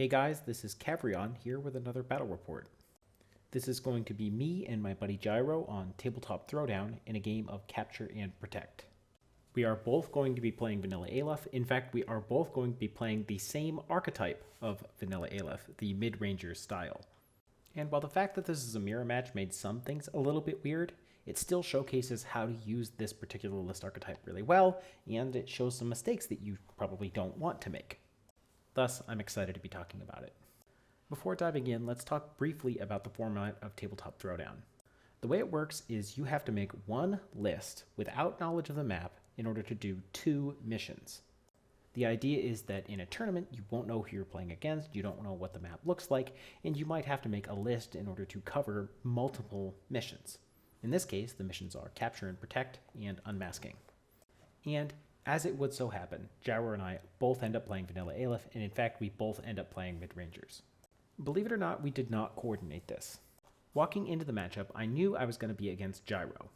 Hey guys, this is Khavrion here with another battle report. This is going to be me and my buddy Gyro on Tabletop Throwdown in a game of Capture and Protect. We are both going to be playing Vanilla Aleph. In fact, we are both going to be playing the same archetype of Vanilla Aleph, the miDREYnger style. And while the fact that this is a mirror match made some things a little bit weird, it still showcases how to use this particular list archetype really well, and it shows some mistakes that you probably don't want to make. Thus, I'm excited to be talking about it. Before diving in, let's talk briefly about the format of Tabletop Throwdown. The way it works is you have to make one list without knowledge of the map in order to do 2 missions. The idea is that in a tournament, you won't know who you're playing against, you don't know what the map looks like, and you might have to make a list in order to cover multiple missions. In this case, the missions are Capture and Protect and Unmasking. And as it would so happen, Gyro and I both end up playing Vanilla Aleph, and in fact, we both end up playing miDREYngers. Believe it or not, we did not coordinate this. Walking into the matchup, I knew I was going to be against Gyro.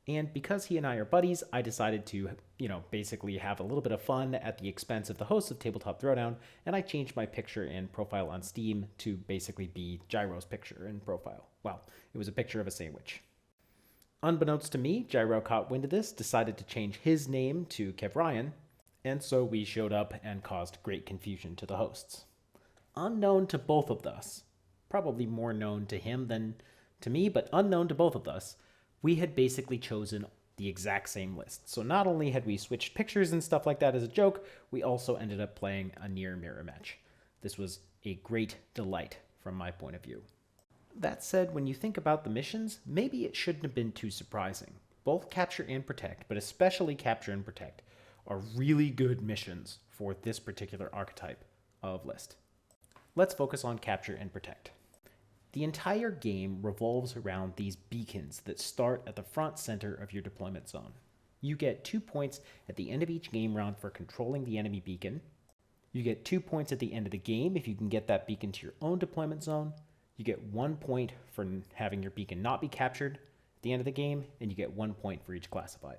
And because he and I are buddies, I decided to, basically have a little bit of fun at the expense of the host of Tabletop Throwdown, and I changed my picture and profile on Steam to basically be Gyro's picture and profile. Well, it was a picture of a sandwich. Unbeknownst to me, Gyro caught wind of this, decided to change his name to Khavrion, and so we showed up and caused great confusion to the hosts. Unknown to both of us, probably more known to him than to me, but unknown to both of us, we had basically chosen the exact same list. So not only had we switched pictures and stuff like that as a joke, we also ended up playing a near mirror match. This was a great delight from my point of view. That said, when you think about the missions, maybe it shouldn't have been too surprising. Both Capture and Protect, but especially Capture and Protect, are really good missions for this particular archetype of list. Let's focus on Capture and Protect. The entire game revolves around these beacons that start at the front center of your deployment zone. You get 2 points at the end of each game round for controlling the enemy beacon. You get 2 points at the end of the game if you can get that beacon to your own deployment zone. You get 1 point for having your beacon not be captured at the end of the game, and you get 1 point for each classified.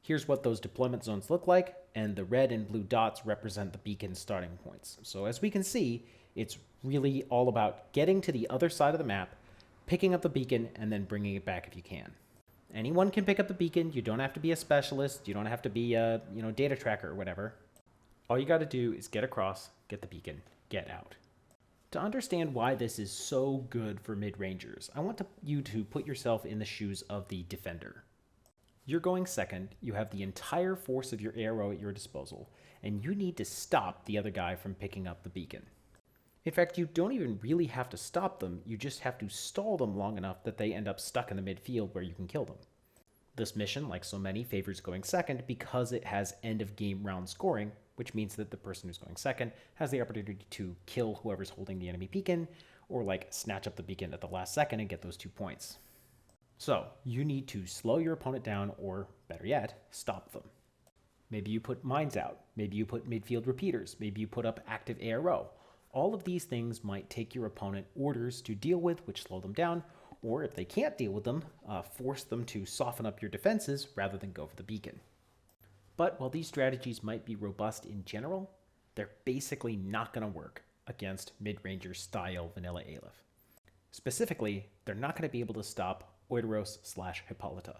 Here's what those deployment zones look like, and the red and blue dots represent the beacon's starting points. So as we can see, it's really all about getting to the other side of the map, picking up the beacon, and then bringing it back if you can. Anyone can pick up the beacon. You don't have to be a specialist. You don't have to be a data tracker or whatever. All you got to do is get across, get the beacon, get out. To understand why this is so good for miDREYngers, I want you to put yourself in the shoes of the defender. You're going second, you have the entire force of your arrow at your disposal, and you need to stop the other guy from picking up the beacon. In fact, you don't even really have to stop them, you just have to stall them long enough that they end up stuck in the midfield where you can kill them. This mission, like so many, favors going second because it has end of game round scoring, which means that the person who's going second has the opportunity to kill whoever's holding the enemy beacon, or snatch up the beacon at the last second and get those 2 points. So you need to slow your opponent down, or better yet, stop them. Maybe you put mines out, maybe you put midfield repeaters, maybe you put up active ARO. All of these things might take your opponent orders to deal with, which slow them down, or if they can't deal with them, force them to soften up your defenses rather than go for the beacon. But while these strategies might be robust in general, they're basically not going to work against miDREYnger style Vanilla Aleph. Specifically, they're not going to be able to stop Oideros/Hippolyta.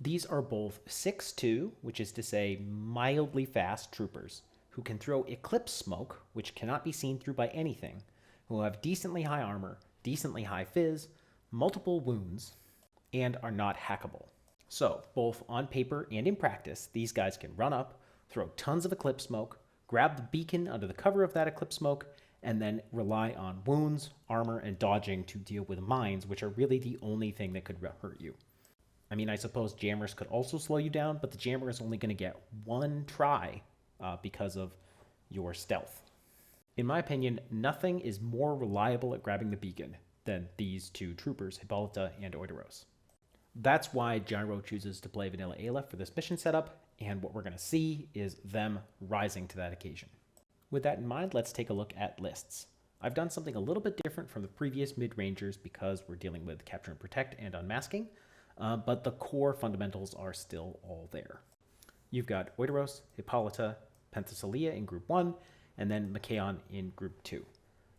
These are both 6'2", which is to say mildly fast troopers, who can throw eclipse smoke, which cannot be seen through by anything, who have decently high armor, decently high fizz, multiple wounds, and are not hackable. So, both on paper and in practice, these guys can run up, throw tons of eclipse smoke, grab the beacon under the cover of that eclipse smoke, and then rely on wounds, armor, and dodging to deal with mines, which are really the only thing that could hurt you. I mean, I suppose jammers could also slow you down, but the jammer is only going to get 1 try because of your stealth. In my opinion, nothing is more reliable at grabbing the beacon than these 2 troopers, Hippolyta and Oideros. That's why Gyro chooses to play Vanilla Aleph for this mission setup, and what we're going to see is them rising to that occasion. With that in mind, let's take a look at lists. I've done something a little bit different from the previous miDREYngers because we're dealing with Capture and Protect and Unmasking, but the core fundamentals are still all there. You've got Oideros, Hippolyta, Penthesilea in Group 1, and then Machaon in group 2.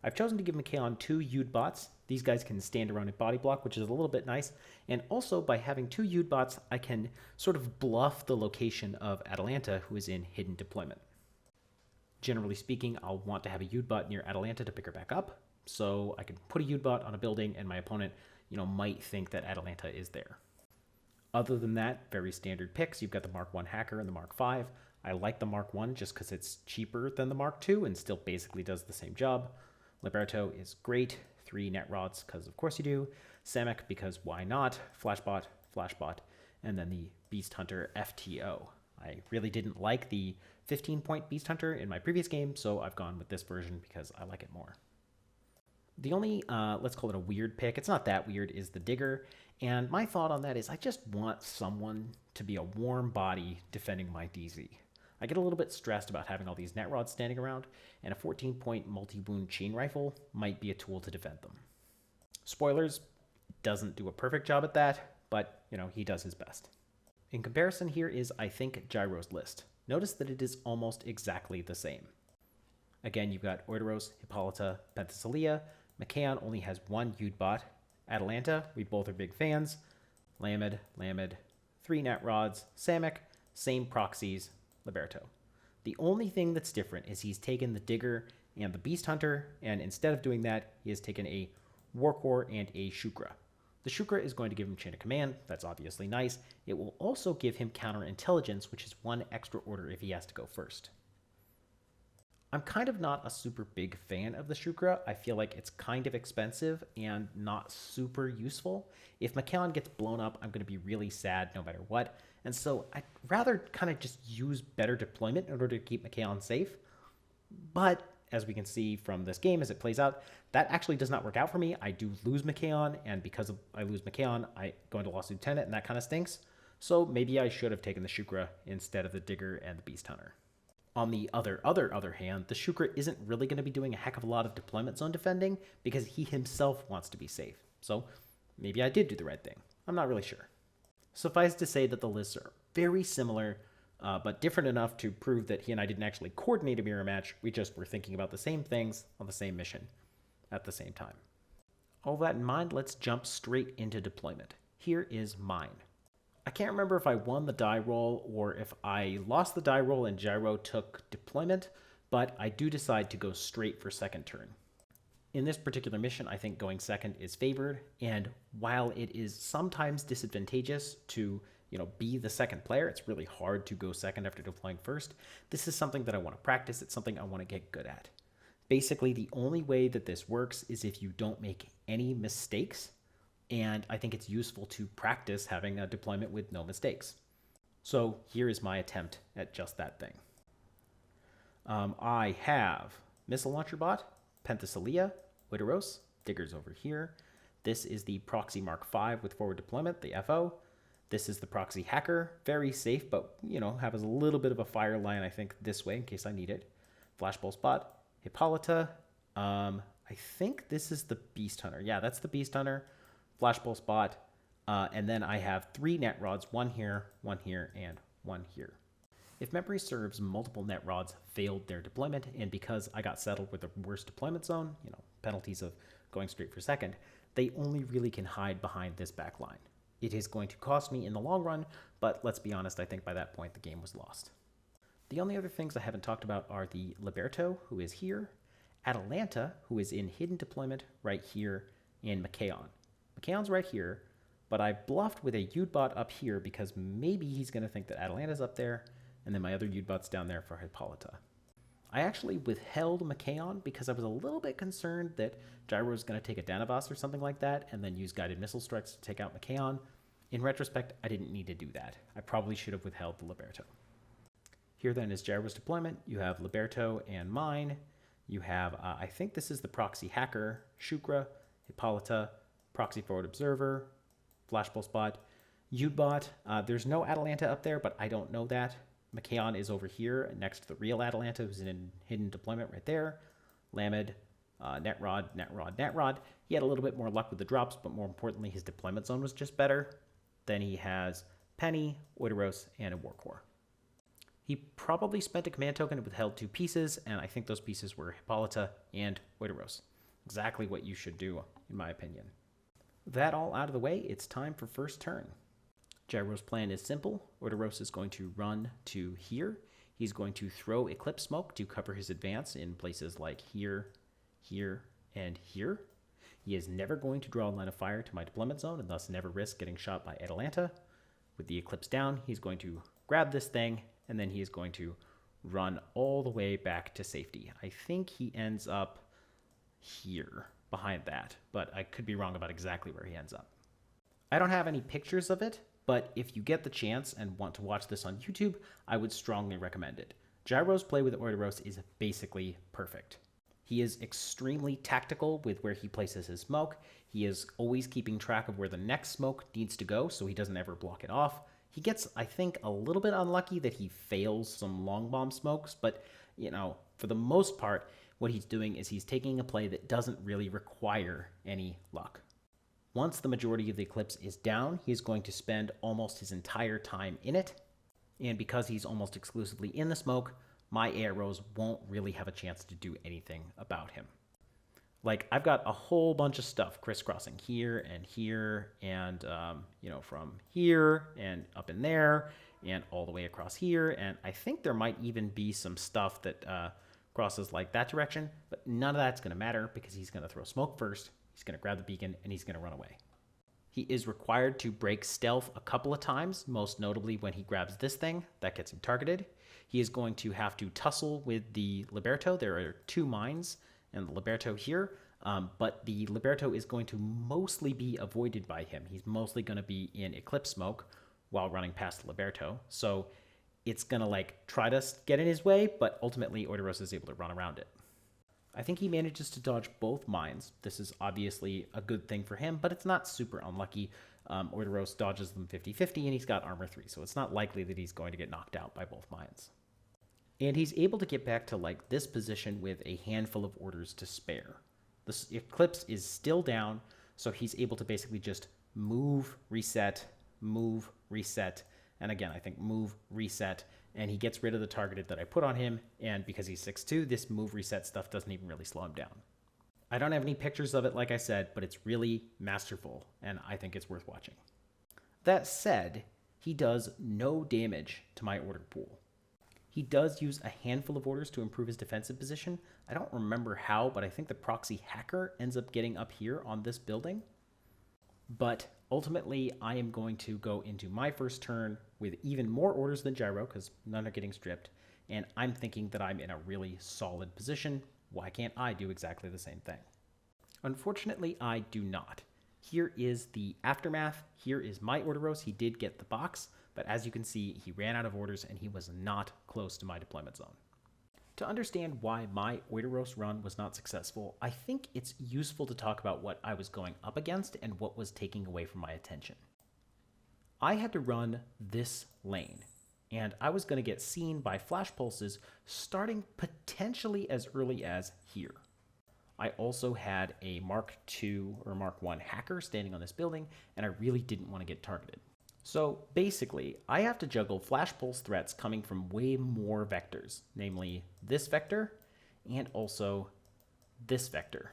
I've chosen to give Machaon 2 Yud bots. These guys can stand around and body block, which is a little bit nice. And also, by having 2 Yud bots, I can sort of bluff the location of Atalanta, who is in hidden deployment. Generally speaking, I'll want to have a Yud bot near Atalanta to pick her back up, so I can put a Yud bot on a building, and my opponent, might think that Atalanta is there. Other than that, very standard picks. You've got the Mark 1 Hacker and the Mark 5. I like the Mark 1 just because it's cheaper than the Mark 2 and still basically does the same job. Liberto is great. 3 net rods, because of course you do. Samek, because why not? Flashbot, Flashbot, and then the Beast Hunter FTO. I really didn't like the 15-point Beast Hunter in my previous game, so I've gone with this version because I like it more. The only, let's call it a weird pick, it's not that weird, is the Digger. And my thought on that is I just want someone to be a warm body defending my DZ. I get a little bit stressed about having all these net rods standing around, and a 14-point multi-wound chain rifle might be a tool to defend them. Spoilers, doesn't do a perfect job at that, but, he does his best. In comparison, here is, I think, Gyro's list. Notice that it is almost exactly the same. Again, you've got Oideros, Hippolyta, Penthesilea. Machaon only has 1 Yud bot. Atalanta, we both are big fans. Lamed, 3 net rods. Samek, same proxies. Liberto. The only thing that's different is he's taken the Digger and the Beast Hunter, and instead of doing that, he has taken a Warcore and a Shukra. The Shukra is going to give him chain of command. That's obviously nice. It will also give him counterintelligence, which is 1 extra order if he has to go first. I'm kind of not a super big fan of the Shukra. I feel like it's kind of expensive and not super useful. If Machaon gets blown up, I'm going to be really sad no matter what. And so I'd rather kind of just use better deployment in order to keep Machaon safe. But as we can see from this game as it plays out, that actually does not work out for me. I do lose Machaon, and because I lose Machaon, I go into Lost Lieutenant, and that kind of stinks. So maybe I should have taken the Shukra instead of the Digger and the Beast Hunter. On the other hand, the Shukra isn't really going to be doing a heck of a lot of deployment zone defending because he himself wants to be safe. So maybe I did do the right thing. I'm not really sure. Suffice to say that the lists are very similar, but different enough to prove that he and I didn't actually coordinate a mirror match. We just were thinking about the same things on the same mission at the same time. All that in mind, let's jump straight into deployment. Here is mine. I can't remember if I won the die roll or if I lost the die roll and Gyro took deployment, but I do decide to go straight for second turn. In this particular mission, I think going second is favored, and while it is sometimes disadvantageous to, be the second player, it's really hard to go second after deploying first. This is something that I want to practice. It's something I want to get good at. Basically, the only way that this works is if you don't make any mistakes, and I think it's useful to practice having a deployment with no mistakes. So here is my attempt at just that thing. I have Missile Launcher Bot, Penthesilea, Oideros, Digger's over here. This is the Proxy Mark 5 with forward deployment, the FO. This is the Proxy Hacker, very safe, but, have a little bit of a fire line, I think, this way in case I need it. Flashball Spot, Hippolyta. I think this is the Beast Hunter. Yeah, that's the Beast Hunter. Flashball Spot. And then I have 3 net rods, 1 here, and 1 here. If memory serves, multiple net rods failed their deployment, and because I got settled with the worst deployment zone, penalties of going straight for second, they only really can hide behind this back line. It is going to cost me in the long run, but let's be honest, I think by that point the game was lost. The only other things I haven't talked about are the Liberto, who is here, Atalanta, who is in hidden deployment right here, and Machaon. Machaon's right here, but I bluffed with a Yud-bot up here because maybe he's going to think that Atalanta's up there, and then my other Yud-bot's down there for Hippolyta. I actually withheld Machaon because I was a little bit concerned that Gyro was going to take a Danavas or something like that and then use guided missile strikes to take out Machaon. In retrospect, I didn't need to do that. I probably should have withheld the Liberto. Here then is Gyro's deployment. You have Liberto and mine. You have, I think this is the Proxy Hacker, Shukra, Hippolyta, Proxy Forward Observer, Flashball Spot, Yud-bot. There's no Atalanta up there, but I don't know that. Machaon is over here next to the real Atalanta, who's in hidden deployment right there. Lamed, Netrod. He had a little bit more luck with the drops, but more importantly, his deployment zone was just better. Then he has Penny, Oideros, and a Warcore. He probably spent a command token and withheld 2 pieces, and I think those pieces were Hippolyta and Oiteros. Exactly what you should do, in my opinion. That all out of the way, it's time for first turn. Gyro's plan is simple. Oiteros is going to run to here. He's going to throw Eclipse Smoke to cover his advance in places like here, here, and here. He is never going to draw a line of fire to my deployment zone and thus never risk getting shot by Atalanta. With the Eclipse down, he's going to grab this thing, and then he is going to run all the way back to safety. I think he ends up here behind that, but I could be wrong about exactly where he ends up. I don't have any pictures of it, but if you get the chance and want to watch this on YouTube, I would strongly recommend it. Gyro's play with Oiteros is basically perfect. He is extremely tactical with where he places his smoke. He is always keeping track of where the next smoke needs to go so he doesn't ever block it off. He gets, I think, a little bit unlucky that he fails some long bomb smokes, but, you know, for the most part, what he's doing is he's taking a play that doesn't really require any luck. Once the majority of the Eclipse is down, he's going to spend almost his entire time in it, and because he's almost exclusively in the smoke, my arrows won't really have a chance to do anything about him. Like, I've got a whole bunch of stuff crisscrossing here, and you know, from here and up in there and all the way across here. And I think there might even be some stuff that crosses like that direction, but none of that's going to matter because he's going to throw smoke first. He's going to grab the beacon and he's going to run away. He is required to break stealth a couple of times, most notably when he grabs this thing. That gets him targeted. He is going to have to tussle with the Liberto. There are 2 mines and the Liberto here, but the Liberto is going to mostly be avoided by him. He's mostly going to be in Eclipse Smoke while running past the Liberto. So it's going to like try to get in his way, but ultimately Oiteros is able to run around it. I think he manages to dodge both mines. This is obviously a good thing for him, but it's not super unlucky. Oiteros dodges them 50-50, and he's got armor 3, so it's not likely that he's going to get knocked out by both mines. And he's able to get back to like this position with a handful of orders to spare. The Eclipse is still down, so he's able to basically just move, reset, and again, I think move, reset, and he gets rid of the targeted that I put on him, and because he's 6'2", this move, reset stuff doesn't even really slow him down. I don't have any pictures of it, like I said, but it's really masterful, and I think it's worth watching. That said, he does no damage to my order pool. He does use a handful of orders to improve his defensive position. I don't remember how, but I think the proxy hacker ends up getting up here on this building. But ultimately, I am going to go into my first turn with even more orders than Gyro, because none are getting stripped, and I'm thinking that I'm in a really solid position. Why can't I do exactly the same thing? Unfortunately, I do not. Here is the aftermath. Here is my Oiteros. He did get the box, but as you can see, he ran out of orders and he was not close to my deployment zone. To understand why my Oiteros run was not successful, I think it's useful to talk about what I was going up against and what was taking away from my attention. I had to run this lane, and I was going to get seen by flash pulses starting potentially as early as here. I also had a Mark II or Mark I hacker standing on this building, and I really didn't want to get targeted. So basically, I have to juggle flash pulse threats coming from way more vectors, namely this vector and also this vector.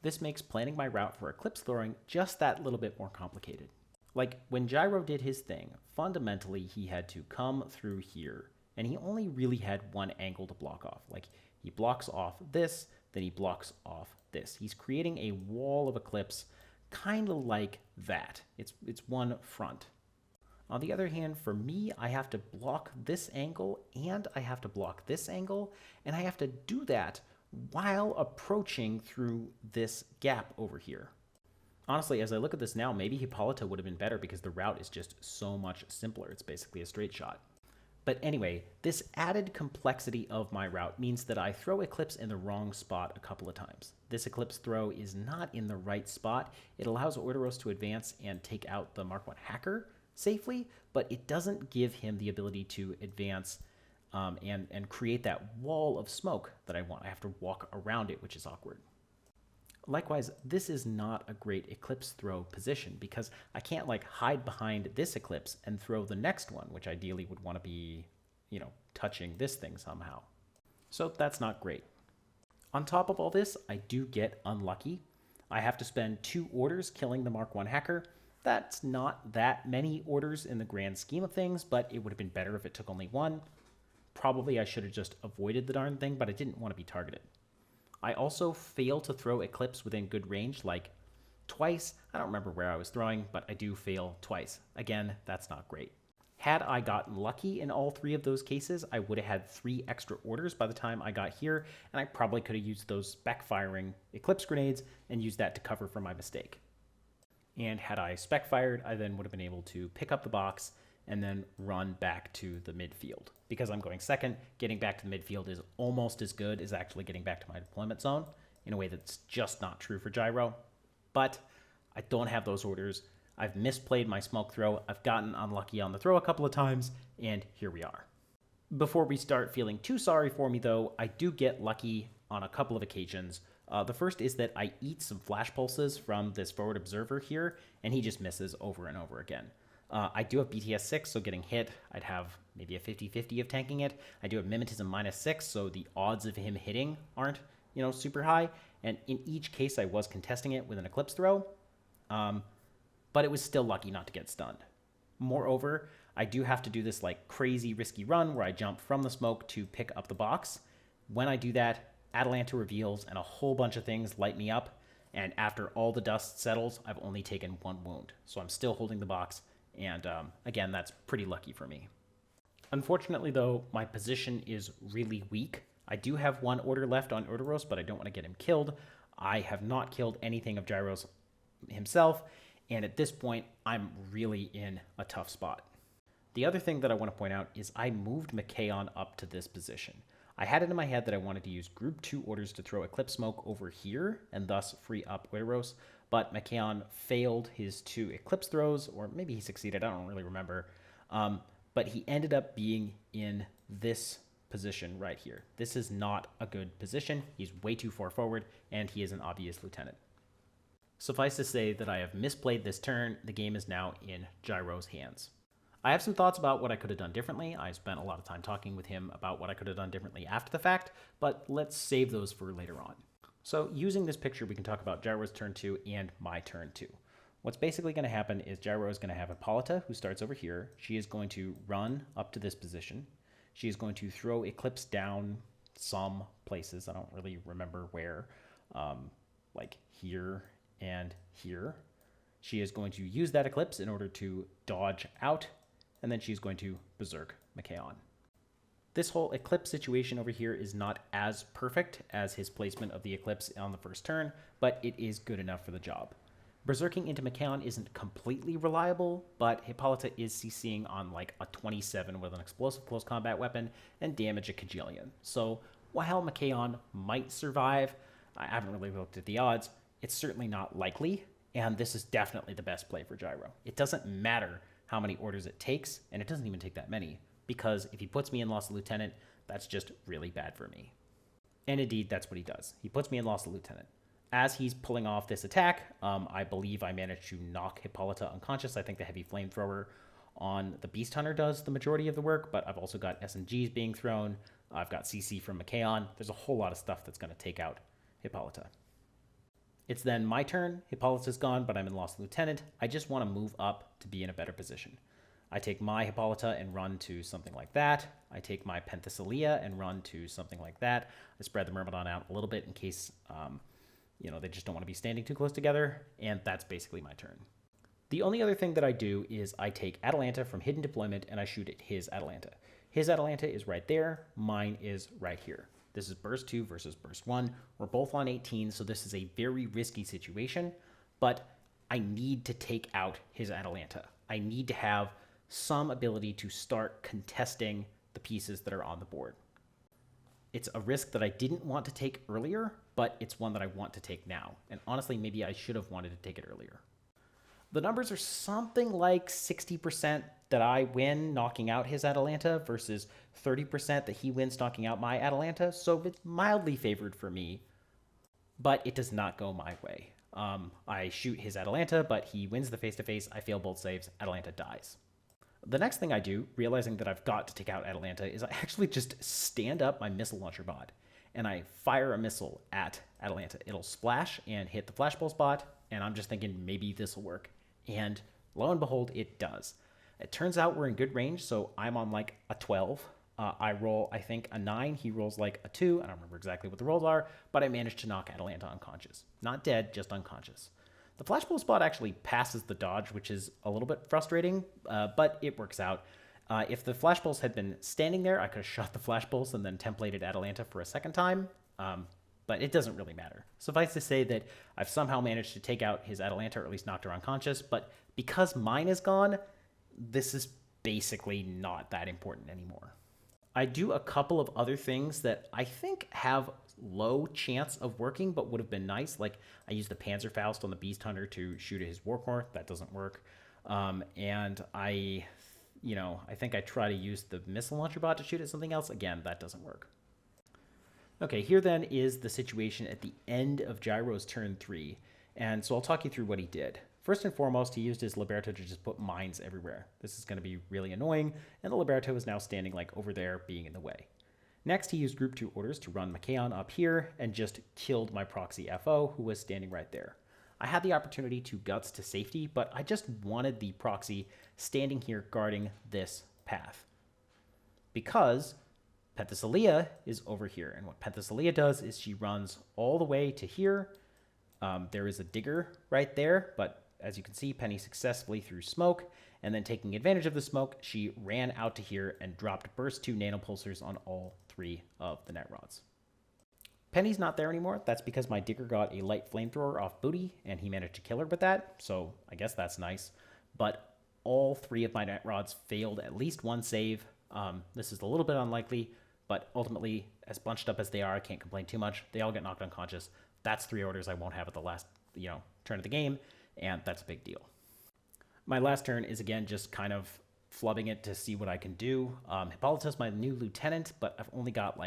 This makes planning my route for Eclipse throwing just that little bit more complicated. Like when Gyro did his thing, fundamentally he had to come through here, and he only really had one angle to block off. Like he blocks off this, then he blocks off this. He's creating a wall of Eclipse kind of like that. It's one front. On the other hand, for me, I have to block this angle and I have to block this angle, and I have to do that while approaching through this gap over here. Honestly, as I look at this now, maybe Hippolyta would have been better because the route is just so much simpler. It's basically a straight shot. But anyway, this added complexity of my route means that I throw Eclipse in the wrong spot a couple of times. This Eclipse throw is not in the right spot. It allows Oiteros to advance and take out the Mark I hacker safely, but it doesn't give him the ability to advance and create that wall of smoke that I want. I have to walk around it, which is awkward. Likewise, this is not a great Eclipse throw position because I can't like hide behind this Eclipse and throw the next one, which ideally would want to be touching this thing somehow. So that's not great. On top of all this, I do get unlucky. I have to spend 2 orders killing the Mark 1 hacker. That's not that many orders in the grand scheme of things, but it would have been better if it took only 1. Probably I should have just avoided the darn thing, but I didn't want to be targeted. I also fail to throw Eclipse within good range, like twice. I don't remember where I was throwing, but I do fail twice. Again, that's not great. Had I gotten lucky in all 3 of those cases, I would have had 3 extra orders by the time I got here, and I probably could have used those backfiring Eclipse grenades and used that to cover for my mistake. And had I spec fired, I then would have been able to pick up the box and then run back to the midfield. Because I'm going second, getting back to the midfield is almost as good as actually getting back to my deployment zone, in a way that's just not true for Gyro. But I don't have those orders. I've misplayed my smoke throw, I've gotten unlucky on the throw a couple of times, and here we are. Before we start feeling too sorry for me though, I do get lucky on a couple of occasions. The first is that I eat some flash pulses from this forward observer here, and he just misses over and over again. I do have BTS 6, so getting hit, I'd have maybe a 50-50 of tanking it. I do have Mimetism -6, so the odds of him hitting aren't, super high. And in each case, I was contesting it with an Eclipse throw. But it was still lucky not to get stunned. Moreover, I do have to do this like crazy risky run where I jump from the smoke to pick up the box. When I do that, Atalanta reveals and a whole bunch of things light me up, and after all the dust settles, I've only taken 1 wound. So I'm still holding the box, and again, that's pretty lucky for me. Unfortunately though, my position is really weak. I do have 1 order left on Orderos, but I don't want to get him killed. I have not killed anything of Gyro's himself, and at this point, I'm really in a tough spot. The other thing that I want to point out is I moved Machaon up to this position. I had it in my head that I wanted to use group 2 orders to throw Eclipse Smoke over here and thus free up Orderos, but Machaon failed his 2 Eclipse throws, or maybe he succeeded, I don't really remember. But he ended up being in this position right here. This is not a good position. He's way too far forward, and he is an obvious lieutenant. Suffice to say that I have misplayed this turn. The game is now in Gyro's hands. I have some thoughts about what I could have done differently. I spent a lot of time talking with him about what I could have done differently after the fact, but let's save those for later on. So using this picture, we can talk about Gyro's turn 2 and my turn 2. What's basically going to happen is Gyro is going to have Hippolyta, who starts over here. She is going to run up to this position. She is going to throw Eclipse down some places. I don't really remember where, like here and here. She is going to use that Eclipse in order to dodge out, and then she's going to Berserk Machaon. This whole Eclipse situation over here is not as perfect as his placement of the Eclipse on the first turn, but it is good enough for the job. Berserking into Machaon isn't completely reliable, but Hippolyta is CCing on like a 27 with an explosive close combat weapon and damage a kajillion. So while Machaon might survive, I haven't really looked at the odds, it's certainly not likely, and this is definitely the best play for Gyro. It doesn't matter how many orders it takes, and it doesn't even take that many, because if he puts me in Lost Lieutenant, that's just really bad for me. And indeed, that's what he does. He puts me in Lost Lieutenant. As he's pulling off this attack, I believe I managed to knock Hippolyta unconscious. I think the heavy flamethrower on the Beast Hunter does the majority of the work, but I've also got SMGs being thrown. I've got CC from Machaon. There's a whole lot of stuff that's going to take out Hippolyta. It's then my turn. Hippolyta's gone, but I'm in Lost Lieutenant. I just want to move up to be in a better position. I take my Hippolyta and run to something like that. I take my Penthesilea and run to something like that. I spread the Myrmidon out a little bit in case, they just don't want to be standing too close together, and that's basically my turn. The only other thing that I do is I take Atalanta from hidden deployment and I shoot at his Atalanta. His Atalanta is right there. Mine is right here. This is burst 2 versus burst 1. We're both on 18, so this is a very risky situation, but I need to take out his Atalanta. I need to have some ability to start contesting the pieces that are on the board. It's a risk that I didn't want to take earlier, but it's one that I want to take now. And honestly, maybe I should have wanted to take it earlier. The numbers are something like 60% that I win knocking out his Atalanta versus 30% that he wins knocking out my Atalanta. So it's mildly favored for me, but it does not go my way. I shoot his Atalanta, but he wins the face-to-face. I fail both saves. Atalanta dies. The next thing I do, realizing that I've got to take out Atalanta, is I actually just stand up my missile launcher bot and I fire a missile at Atalanta. It'll splash and hit the flashballs bot, and I'm just thinking maybe this will work. And lo and behold, it does. It turns out we're in good range, so I'm on like a 12. I roll, I think, a 9. He rolls like a 2. I don't remember exactly what the rolls are, but I managed to knock Atalanta unconscious. Not dead, just unconscious. The flashball spot actually passes the dodge, which is a little bit frustrating, but it works out. If the flashballs had been standing there, I could have shot the flashballs and then templated Atalanta for a second time, but it doesn't really matter. Suffice to say that I've somehow managed to take out his Atalanta, or at least knocked her unconscious, but because mine is gone, this is basically not that important anymore. I do a couple of other things that I think have low chance of working, but would have been nice. Like I use the Panzerfaust on the Beast Hunter to shoot at his Warcore. That doesn't work. And I think I try to use the missile launcher bot to shoot at something else. Again, that doesn't work. Okay, here then is the situation at the end of Gyro's turn 3. And so I'll talk you through what he did. First and foremost, he used his Liberto to just put mines everywhere. This is going to be really annoying, and the Liberto is now standing like over there, being in the way. Next, he used Group 2 orders to run miDREYnger up here and just killed my proxy FO, who was standing right there. I had the opportunity to guts to safety, but I just wanted the proxy standing here guarding this path. Because Penthesilea is over here, and what Penthesilea does is she runs all the way to here. There is a digger right there, but as you can see, Penny successfully threw smoke, and then taking advantage of the smoke, she ran out to here and dropped burst 2 nanopulsars on all 3 of the net rods. Penny's not there anymore. That's because my digger got a light flamethrower off booty, and he managed to kill her with that, so I guess that's nice. But all 3 of my net rods failed at least one save. This is a little bit unlikely, but ultimately, as bunched up as they are, I can't complain too much. They all get knocked unconscious. That's 3 orders I won't have at the last, turn of the game, and that's a big deal. My last turn is, again, just kind of flubbing it to see what I can do. Hippolyta's my new lieutenant, but I've only got,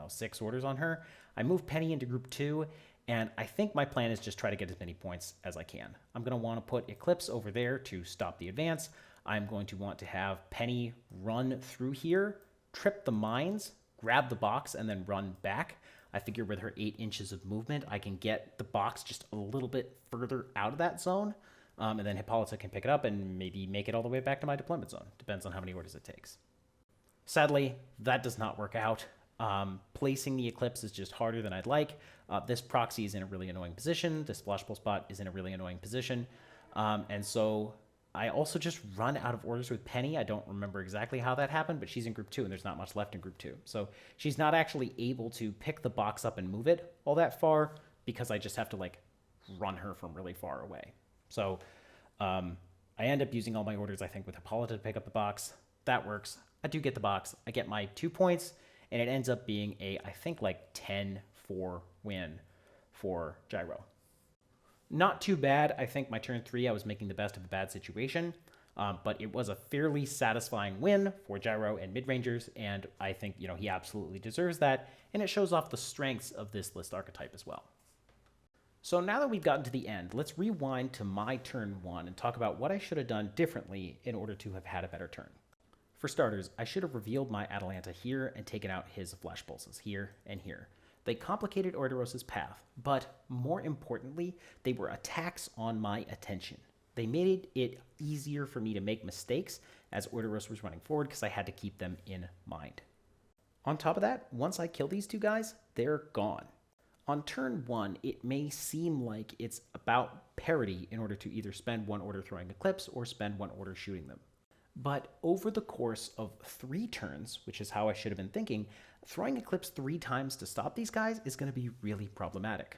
6 orders on her. I move Penny into Group 2, and I think my plan is just try to get as many points as I can. I'm going to want to put Eclipse over there to stop the advance. I'm going to want to have Penny run through here, trip the mines, grab the box, and then run back. I figure with her 8 inches of movement, I can get the box just a little bit further out of that zone, and then Hippolyta can pick it up and maybe make it all the way back to my deployment zone. Depends on how many orders it takes. Sadly, that does not work out. Placing the Eclipse is just harder than I'd like. This proxy is in a really annoying position. This flashball spot is in a really annoying position. And so I also just run out of orders with Penny. I don't remember exactly how that happened, but she's in Group 2, and there's not much left in Group 2. So she's not actually able to pick the box up and move it all that far because I just have to, run her from really far away. So I end up using all my orders, I think, with Hippolyta to pick up the box. That works. I do get the box. I get my 2 points, and it ends up being I think, 10-4 win for Gyro. Not too bad. I think my turn 3, I was making the best of a bad situation, but it was a fairly satisfying win for Gyro and miDREYngers, and I think, he absolutely deserves that, and it shows off the strengths of this list archetype as well. So now that we've gotten to the end, let's rewind to my turn 1 and talk about what I should have done differently in order to have had a better turn. For starters, I should have revealed my Atalanta here and taken out his flash pulses here and here. They complicated Orderos's path, but more importantly, they were attacks on my attention. They made it easier for me to make mistakes as Orderos was running forward because I had to keep them in mind. On top of that, once I kill these 2 guys, they're gone. On turn 1, it may seem like it's about parity in order to either spend 1 order throwing Eclipse or spend 1 order shooting them. But over the course of 3 turns, which is how I should have been thinking, throwing Eclipse 3 times to stop these guys is going to be really problematic.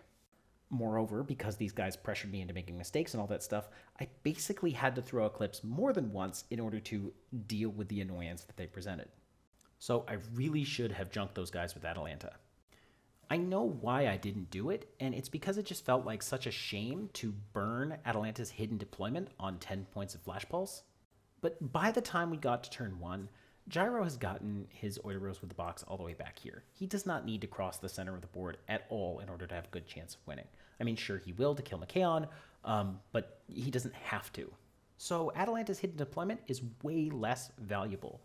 Moreover, because these guys pressured me into making mistakes and all that stuff, I basically had to throw Eclipse more than once in order to deal with the annoyance that they presented. So I really should have junked those guys with Atalanta. I know why I didn't do it, and it's because it just felt like such a shame to burn Atalanta's hidden deployment on 10 points of Flash Pulse. But by the time we got to turn 1, Gyro has gotten his Orderos with the box all the way back here. He does not need to cross the center of the board at all in order to have a good chance of winning. I mean, sure, he will to kill miDREYnger, but he doesn't have to. so Atalanta's hidden deployment is way less valuable.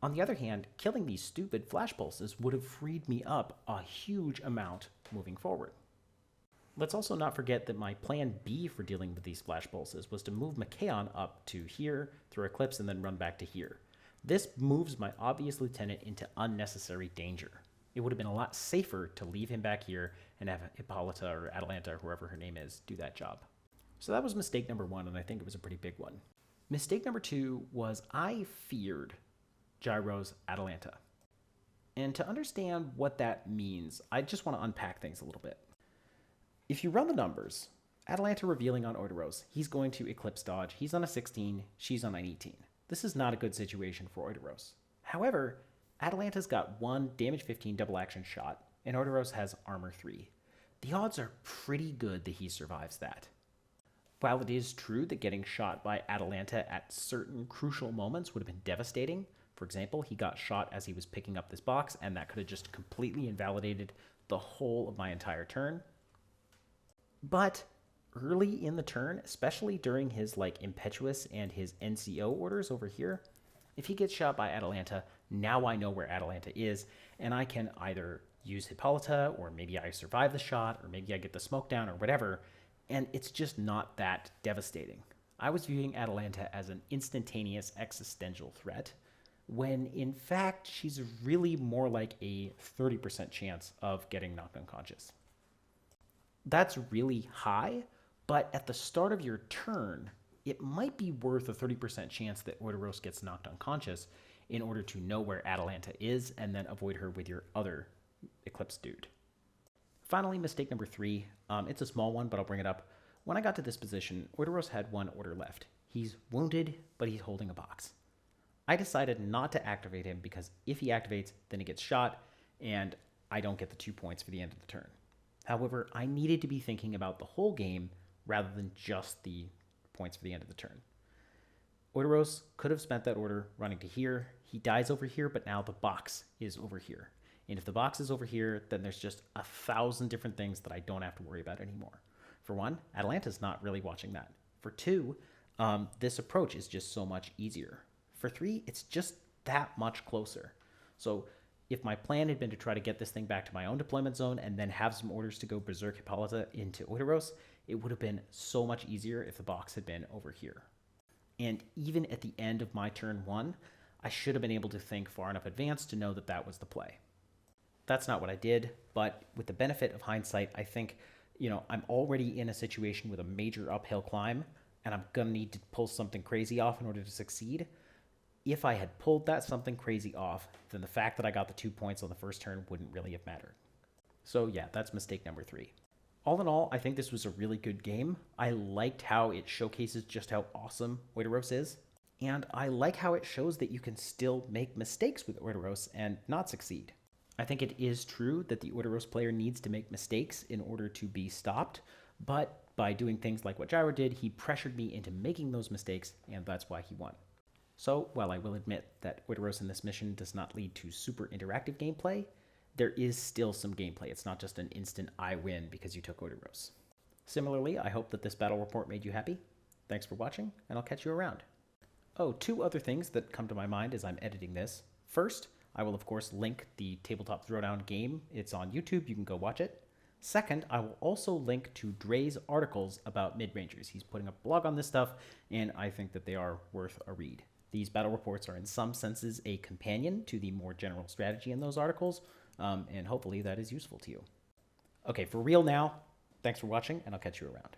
On the other hand, killing these stupid flash pulses would have freed me up a huge amount moving forward. Let's also not forget that my plan B for dealing with these flash pulses was to move Machaon up to here, through Eclipse, and then run back to here. This moves my obvious lieutenant into unnecessary danger. It would have been a lot safer to leave him back here and have Hippolyta or Atalanta, or whoever her name is, do that job. So that was mistake number 1, and I think it was a pretty big one. Mistake number 2 was I feared Gyro's Atalanta. And to understand what that means, I just want to unpack things a little bit. If you run the numbers, Atalanta revealing on Oideros, he's going to Eclipse dodge. He's on a 16, she's on an 18. This is not a good situation for Oideros. However, Atalanta's got 1 damage 15 double action shot, and Oideros has armor 3. The odds are pretty good that he survives that. While it is true that getting shot by Atalanta at certain crucial moments would have been devastating, for example, he got shot as he was picking up this box, and that could have just completely invalidated the whole of my entire turn. But early in the turn, especially during his impetuous and his NCO orders over here, if he gets shot by Atalanta, now I know where Atalanta is, and I can either use Hippolyta, or maybe I survive the shot, or maybe I get the smoke down, or whatever, and it's just not that devastating. I was viewing Atalanta as an instantaneous existential threat, when in fact she's really more like a 30% chance of getting knocked unconscious. That's really high, but at the start of your turn, it might be worth a 30% chance that Oideros gets knocked unconscious in order to know where Atalanta is and then avoid her with your other Eclipse dude. Finally, mistake number 3. It's a small one, but I'll bring it up. When I got to this position, Oideros had 1 order left. He's wounded, but he's holding a box. I decided not to activate him because if he activates, then he gets shot, and I don't get the 2 points for the end of the turn. However, I needed to be thinking about the whole game rather than just the points for the end of the turn. Oideros could have spent that order running to here. He dies over here, but now the box is over here. And if the box is over here, then there's just 1,000 different things that I don't have to worry about anymore. For one, Atalanta's not really watching that. For 2, this approach is just so much easier. For 3, it's just that much closer. So if my plan had been to try to get this thing back to my own deployment zone and then have some orders to go Berserk Hippolyta into Oideros, it would have been so much easier if the box had been over here. And even at the end of my turn 1, I should have been able to think far enough advanced to know that that was the play. That's not what I did, but with the benefit of hindsight, I think, I'm already in a situation with a major uphill climb, and I'm going to need to pull something crazy off in order to succeed. If I had pulled that something crazy off, then the fact that I got the 2 points on the first turn wouldn't really have mattered. So yeah, that's mistake number 3. All in all, I think this was a really good game. I liked how it showcases just how awesome Oideros is, and I like how it shows that you can still make mistakes with Oideros and not succeed. I think it is true that the Oideros player needs to make mistakes in order to be stopped, but by doing things like what Gyro did, he pressured me into making those mistakes, and that's why he won. So, while I will admit that Oideros in this mission does not lead to super interactive gameplay, there is still some gameplay. It's not just an instant I win because you took Oideros. Similarly, I hope that this battle report made you happy. Thanks for watching, and I'll catch you around. Oh, 2 other things that come to my mind as I'm editing this. First, I will of course link the Tabletop Throwdown game. It's on YouTube, you can go watch it. Second, I will also link to Dre's articles about miDREYngers. He's putting a blog on this stuff, and I think that they are worth a read. These battle reports are in some senses a companion to the more general strategy in those articles, and hopefully that is useful to you. Okay, for real now, thanks for watching, and I'll catch you around.